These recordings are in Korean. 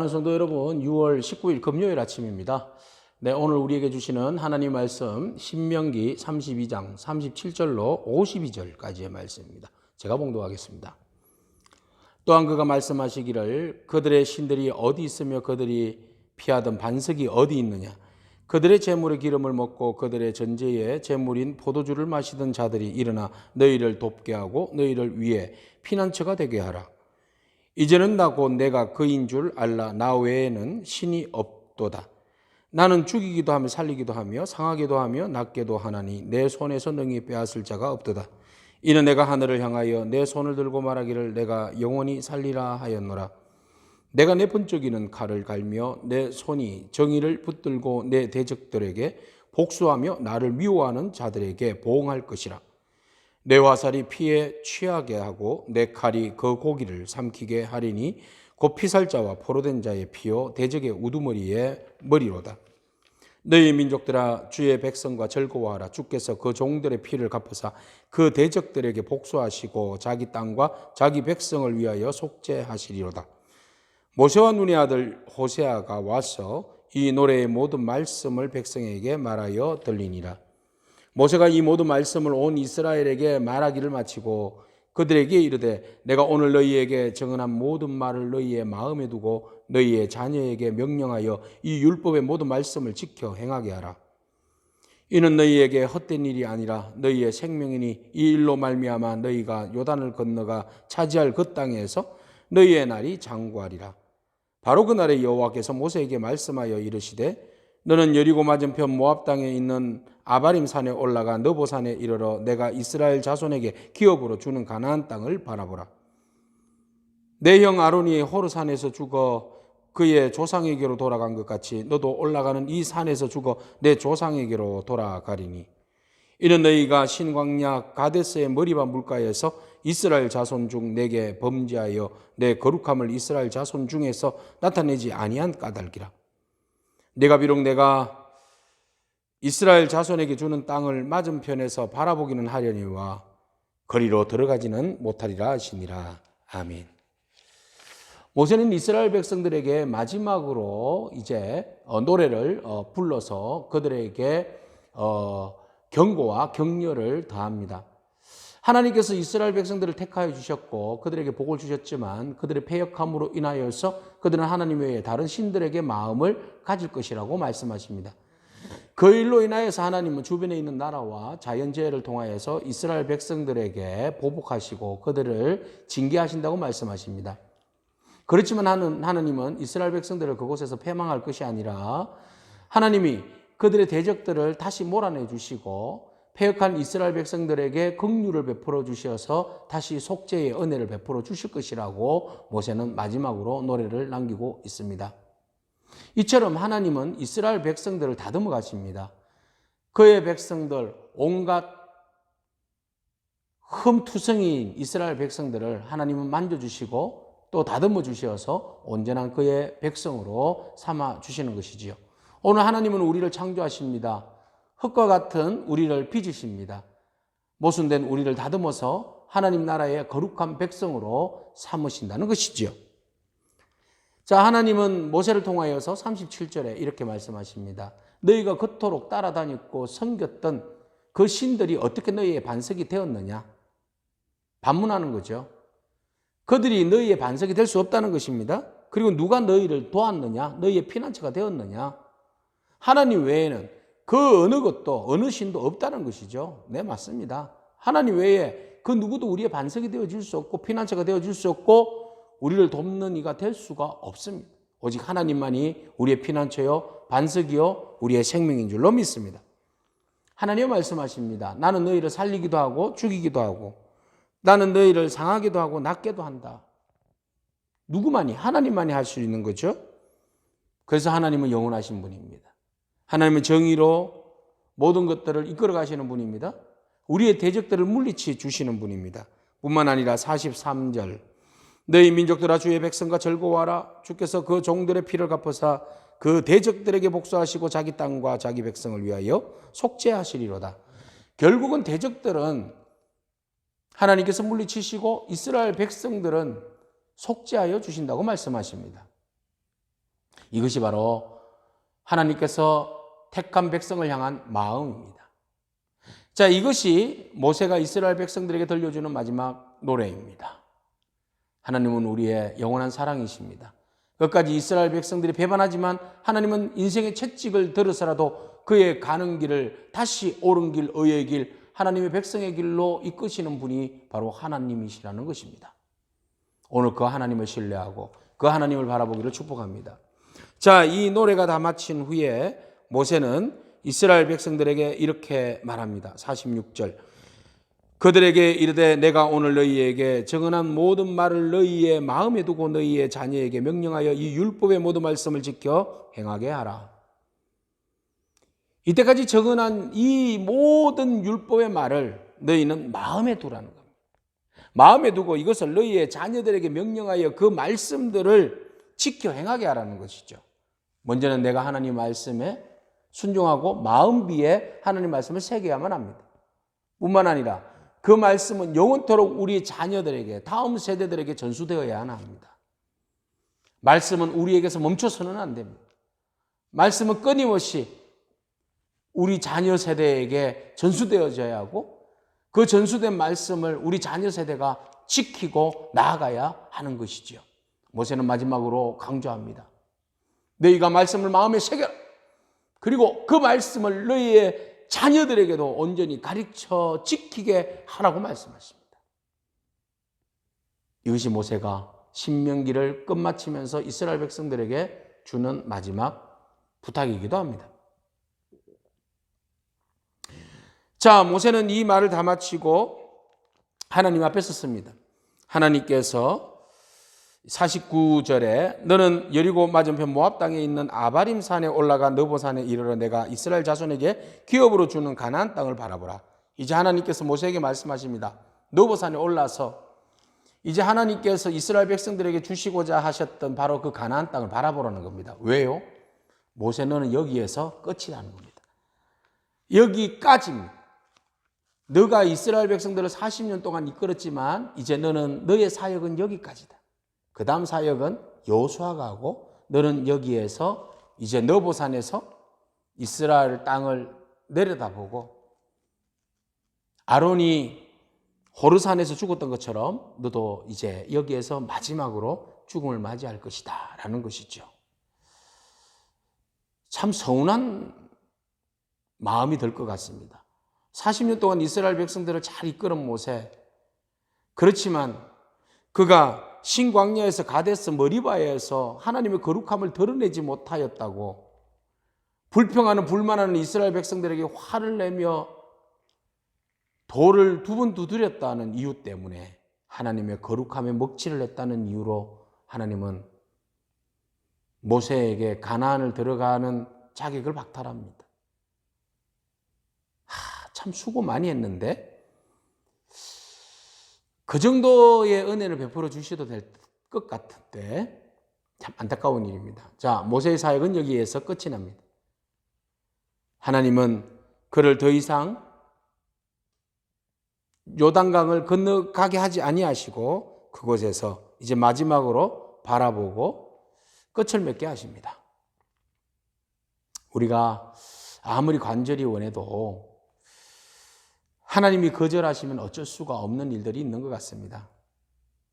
성도 여러분, 6월 19일 금요일 아침입니다. 네, 오늘 우리에게 주시는 하나님 말씀 신명기 32장 37절로 52절까지의 말씀입니다. 제가 봉독하겠습니다. 또한 그가 말씀하시기를 그들의 신들이 어디 있으며 그들이 피하던 반석이 어디 있느냐. 그들의 제물의 기름을 먹고 그들의 전제의 제물인 포도주를 마시던 자들이 일어나 너희를 돕게 하고 너희를 위해 피난처가 되게 하라. 이제는 나 곧 내가 그인 줄 알라. 나 외에는 신이 없도다. 나는 죽이기도 하며 살리기도 하며 상하기도 하며 낫게도 하나니 내 손에서 능히 빼앗을 자가 없도다. 이는 내가 하늘을 향하여 내 손을 들고 말하기를 내가 영원히 살리라 하였노라. 내가 내 번쩍이는 칼을 갈며 내 손이 정의를 붙들고 내 대적들에게 복수하며 나를 미워하는 자들에게 보응할 것이라. 내 화살이 피에 취하게 하고 내 칼이 그 고기를 삼키게 하리니 곧 피살자와 포로된 자의 피요 대적의 우두머리의 머리로다. 너희 민족들아 주의 백성과 즐거워하라. 주께서 그 종들의 피를 갚으사 그 대적들에게 복수하시고 자기 땅과 자기 백성을 위하여 속죄하시리로다. 모세와 눈의 아들 호세아가 와서 이 노래의 모든 말씀을 백성에게 말하여 들리니라. 모세가 이 모든 말씀을 온 이스라엘에게 말하기를 마치고 그들에게 이르되 내가 오늘 너희에게 정언한 모든 말을 너희의 마음에 두고 너희의 자녀에게 명령하여 이 율법의 모든 말씀을 지켜 행하게 하라. 이는 너희에게 헛된 일이 아니라 너희의 생명이니 이 일로 말미암아 너희가 요단을 건너가 차지할 그 땅에서 너희의 날이 장구하리라. 바로 그날에 여호와께서 모세에게 말씀하여 이르시되 너는 여리고 맞은편 모압 땅에 있는 아바림 산에 올라가 느보 산에 이르러 내가 이스라엘 자손에게 기업으로 주는 가나안 땅을 바라보라. 내 형 아론이 호르 산에서 죽어 그의 조상에게로 돌아간 것 같이 너도 올라가는 이 산에서 죽어 내 조상에게로 돌아가리니 이는 너희가 신광야 가데스의 머리바 물가에서 이스라엘 자손 중 내게 범죄하여 내 거룩함을 이스라엘 자손 중에서 나타내지 아니한 까닭이라. 내가 비록 내가 이스라엘 자손에게 주는 땅을 맞은편에서 바라보기는 하려니와 거리로 들어가지는 못하리라 하시니라. 아멘. 모세는 이스라엘 백성들에게 마지막으로 이제 노래를 불러서 그들에게 경고와 격려를 더합니다. 하나님께서 이스라엘 백성들을 택하여 주셨고 그들에게 복을 주셨지만 그들의 패역함으로 인하여서 그들은 하나님 외에 다른 신들에게 마음을 가질 것이라고 말씀하십니다. 그 일로 인하여서 하나님은 주변에 있는 나라와 자연재해를 통하여서 이스라엘 백성들에게 보복하시고 그들을 징계하신다고 말씀하십니다. 그렇지만 하나님은 이스라엘 백성들을 그곳에서 패망할 것이 아니라 하나님이 그들의 대적들을 다시 몰아내 주시고 패역한 이스라엘 백성들에게 긍휼을 베풀어 주셔서 다시 속죄의 은혜를 베풀어 주실 것이라고 모세는 마지막으로 노래를 남기고 있습니다. 이처럼 하나님은 이스라엘 백성들을 다듬어 가십니다. 그의 백성들, 온갖 흠투성이인 이스라엘 백성들을 하나님은 만져주시고 또 다듬어 주셔서 온전한 그의 백성으로 삼아 주시는 것이지요. 오늘 하나님은 우리를 창조하십니다. 흙과 같은 우리를 빚으십니다. 모순된 우리를 다듬어서 하나님 나라의 거룩한 백성으로 삼으신다는 것이지요. 자, 하나님은 모세를 통하여서 37절에 이렇게 말씀하십니다. 너희가 그토록 따라다녔고 섬겼던 그 신들이 어떻게 너희의 반석이 되었느냐? 반문하는 거죠. 그들이 너희의 반석이 될 수 없다는 것입니다. 그리고 누가 너희를 도왔느냐? 너희의 피난처가 되었느냐? 하나님 외에는 그 어느 것도 어느 신도 없다는 것이죠. 네, 맞습니다. 하나님 외에 그 누구도 우리의 반석이 되어줄 수 없고 피난처가 되어줄 수 없고 우리를 돕는 이가 될 수가 없습니다. 오직 하나님만이 우리의 피난처요 반석이요 우리의 생명인 줄로 믿습니다. 하나님 말씀하십니다. 나는 너희를 살리기도 하고 죽이기도 하고 나는 너희를 상하기도 하고 낫게도 한다. 누구만이? 하나님만이 할 수 있는 거죠. 그래서 하나님은 영원하신 분입니다. 하나님은 정의로 모든 것들을 이끌어 가시는 분입니다. 우리의 대적들을 물리치 주시는 분입니다. 뿐만 아니라 43절 너희 민족들아 주의 백성과 즐거워하라. 주께서 그 종들의 피를 갚으사 그 대적들에게 복수하시고 자기 땅과 자기 백성을 위하여 속죄하시리로다. 결국은 대적들은 하나님께서 물리치시고 이스라엘 백성들은 속죄하여 주신다고 말씀하십니다. 이것이 바로 하나님께서 택한 백성을 향한 마음입니다. 자, 이것이 모세가 이스라엘 백성들에게 들려주는 마지막 노래입니다. 하나님은 우리의 영원한 사랑이십니다. 끝까지 이스라엘 백성들이 배반하지만 하나님은 인생의 채찍을 들어서라도 그의 가는 길을 다시 옳은 길, 의의 길, 하나님의 백성의 길로 이끄시는 분이 바로 하나님이시라는 것입니다. 오늘 그 하나님을 신뢰하고 그 하나님을 바라보기를 축복합니다. 자, 이 노래가 다 마친 후에 모세는 이스라엘 백성들에게 이렇게 말합니다. 46절. 그들에게 이르되 내가 오늘 너희에게 증언한 모든 말을 너희의 마음에 두고 너희의 자녀에게 명령하여 이 율법의 모든 말씀을 지켜 행하게 하라. 이때까지 증언한 이 모든 율법의 말을 너희는 마음에 두라는 겁니다. 마음에 두고 이것을 너희의 자녀들에게 명령하여 그 말씀들을 지켜 행하게 하라는 것이죠. 먼저는 내가 하나님 말씀에 순종하고 마음비에 하나님 말씀을 새겨야만 합니다. 뿐만 아니라 그 말씀은 영원토록 우리 자녀들에게, 다음 세대들에게 전수되어야 합니다. 말씀은 우리에게서 멈춰서는 안 됩니다. 말씀은 끊임없이 우리 자녀 세대에게 전수되어져야 하고 그 전수된 말씀을 우리 자녀 세대가 지키고 나아가야 하는 것이지요. 모세는 마지막으로 강조합니다. 너희가 말씀을 마음에 새겨라. 그리고 그 말씀을 너희의 자녀들에게도 온전히 가르쳐 지키게 하라고 말씀하십니다. 이것이 모세가 신명기를 끝마치면서 이스라엘 백성들에게 주는 마지막 부탁이기도 합니다. 자, 모세는 이 말을 다 마치고 하나님 앞에 섰습니다. 하나님께서 49절에 너는 여리고 맞은편 모압 땅에 있는 아바림 산에 올라가 느보 산에 이르러 내가 이스라엘 자손에게 기업으로 주는 가나안 땅을 바라보라. 이제 하나님께서 모세에게 말씀하십니다. 느보 산에 올라서 이제 하나님께서 이스라엘 백성들에게 주시고자 하셨던 바로 그 가나안 땅을 바라보라는 겁니다. 왜요? 모세 너는 여기에서 끝이라는 겁니다. 여기까지입니다. 너가 이스라엘 백성들을 40년 동안 이끌었지만 이제 너의 사역은 여기까지다. 그 다음 사역은 여호수아가 하고 너는 여기에서 이제 느보산에서 이스라엘 땅을 내려다보고 아론이 호르산에서 죽었던 것처럼 너도 이제 여기에서 마지막으로 죽음을 맞이할 것이다 라는 것이죠. 참 서운한 마음이 들 것 같습니다. 40년 동안 이스라엘 백성들을 잘 이끌은 모세, 그렇지만 그가 신광야에서 가데스 머리바에서 하나님의 거룩함을 드러내지 못하였다고 불평하는 불만하는 이스라엘 백성들에게 화를 내며 돌을 2번 두드렸다는 이유 때문에 하나님의 거룩함에 먹칠을 했다는 이유로 하나님은 모세에게 가나안을 들어가는 자격을 박탈합니다. 참 수고 많이 했는데 그 정도의 은혜를 베풀어 주셔도 될 것 같은데 참 안타까운 일입니다. 자, 모세의 사역은 여기에서 끝이 납니다. 하나님은 그를 더 이상 요단강을 건너가게 하지 아니하시고 그곳에서 이제 마지막으로 바라보고 끝을 맺게 하십니다. 우리가 아무리 간절히 원해도 하나님이 거절하시면 어쩔 수가 없는 일들이 있는 것 같습니다.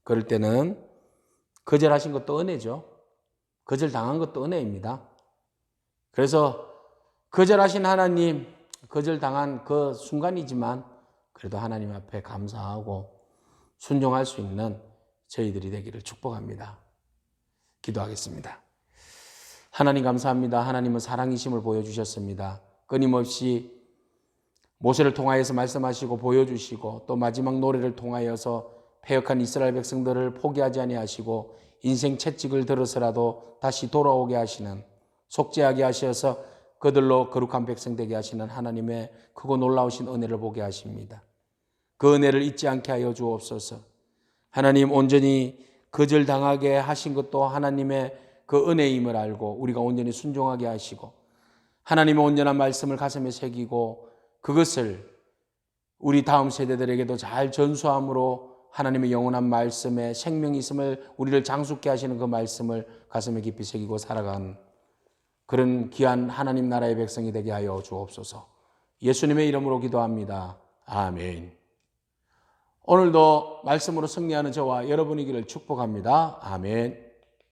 그럴 때는 거절하신 것도 은혜죠. 거절당한 것도 은혜입니다. 그래서 거절하신 하나님, 거절당한 그 순간이지만 그래도 하나님 앞에 감사하고 순종할 수 있는 저희들이 되기를 축복합니다. 기도하겠습니다. 하나님 감사합니다. 하나님은 사랑이심을 보여주셨습니다. 끊임없이 모세를 통하여서 말씀하시고 보여주시고 또 마지막 노래를 통하여서 패역한 이스라엘 백성들을 포기하지 아니하시고 인생 채찍을 들어서라도 다시 돌아오게 하시는, 속죄하게 하셔서 그들로 거룩한 백성 되게 하시는 하나님의 크고 놀라우신 은혜를 보게 하십니다. 그 은혜를 잊지 않게 하여 주옵소서. 하나님, 온전히 거절당하게 하신 것도 하나님의 그 은혜임을 알고 우리가 온전히 순종하게 하시고 하나님의 온전한 말씀을 가슴에 새기고 그것을 우리 다음 세대들에게도 잘 전수함으로 하나님의 영원한 말씀에 생명이 있음을 우리를 장수케 하시는 그 말씀을 가슴에 깊이 새기고 살아가는 그런 귀한 하나님 나라의 백성이 되게 하여 주옵소서. 예수님의 이름으로 기도합니다. 아멘. 오늘도 말씀으로 승리하는 저와 여러분이기를 축복합니다. 아멘.